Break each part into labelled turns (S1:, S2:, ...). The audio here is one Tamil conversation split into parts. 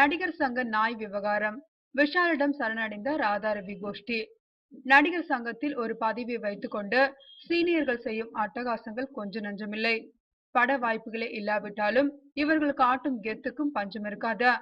S1: நடிகர் சங்க நாய் விவகாரம். விஷாலிடம் சரணடைந்த ராதாரவி கோஷ்டி. நடிகர் சங்கத்தில் ஒரு பதவியை வைத்துக் கொண்டு சீனியர்கள் செய்யும் அட்டகாசங்கள் கொஞ்சம் நஞ்சமில்லை. பட வாய்ப்புகளே இல்லாவிட்டாலும் இவர்கள் காட்டும் கெத்துக்கும் பஞ்சம் இருக்காது.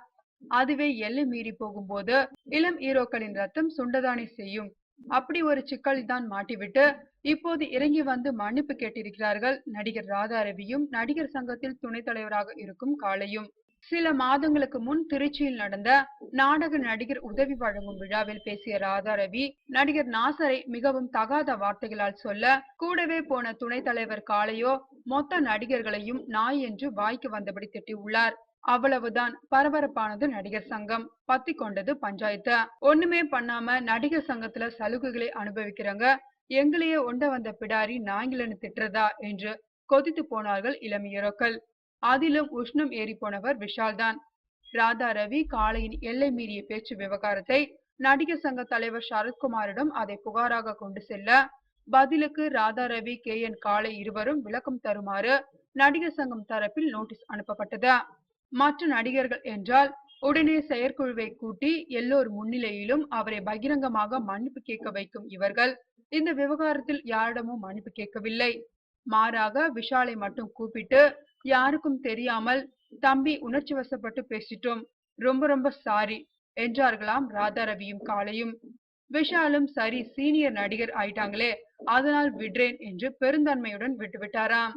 S1: அதுவே எல்லை மீறி போகும்போது இளம் ஹீரோக்களின் ரத்தம் சுண்டதானே செய்யும். அப்படி ஒரு சிக்கலில் தான் மாட்டிவிட்டு இப்போது இறங்கி வந்து மன்னிப்பு கேட்டிருக்கிறார்கள் நடிகர் ராதாரவியும் நடிகர் சங்கத்தில் துணைத் தலைவராக இருக்கும் காளையும். சில மாதங்களுக்கு முன் திருச்சியில் நடந்த நாடக நடிகர் உதவி வழங்கும் விழாவில் பேசிய ராதாரவி நடிகர் நாசரை மிகவும் தகாத வார்த்தைகளால் சொல்ல, கூடவே போன துணைத் தலைவர் காளையோ மொத்த நடிகர்களையும் நாய் என்று வாய்க்கு வந்தபடி திட்டியுள்ளார். அவ்வளவுதான். பரபரப்பானது நடிகர் சங்கம். பத்தி கொண்டது பஞ்சாயத்து. ஒண்ணுமே பண்ணாம நடிகர் சங்கத்துல சலுகைகளை அனுபவிக்கிறங்க எங்களையே ஒண்ட வந்த பிடாரி நாய்களன்னு திட்டுறதா என்று கொதித்து போனார்கள் இளம் ஹீரோக்கள். அதிலும் உஷ்ணம் ஏறி போனவர் விஷால் தான். ராதாரவி காளையின் எல்லை மீறிய பேச்சு விவகாரத்தை நடிகர் சங்க தலைவர் சரத்குமாரிடம் அதை புகாராக கொண்டு செல்ல, பதிலுக்கு ராதாரவி KN காளை இருவரும் விளக்கம் தருமாறு நடிகர் சங்கம் தரப்பில் நோட்டீஸ் அனுப்பப்பட்டது. மற்ற நடிகர்கள் என்றால் உடனே செயற்குழுவை கூட்டி எல்லோர் முன்னிலையிலும் அவரை பகிரங்கமாக மன்னிப்பு கேட்க வைக்கும் இவர்கள் இந்த விவகாரத்தில் யாரிடமும் மன்னிப்பு கேட்கவில்லை. மாறாக விஷாலை மட்டும் கூப்பிட்டு யாருக்கும் தெரியாமல், தம்பி உணர்ச்சி வசப்பட்டு பேசிட்டோம், ரொம்ப ரொம்ப சாரி என்றார்களாம் ராதாரவியும் காளையும். விஷாலும் சரி சீனியர் நடிகர் ஆயிட்டாங்களே அதனால் விடுறேன் என்று பெருந்தன்மையுடன் விட்டுவிட்டாராம்.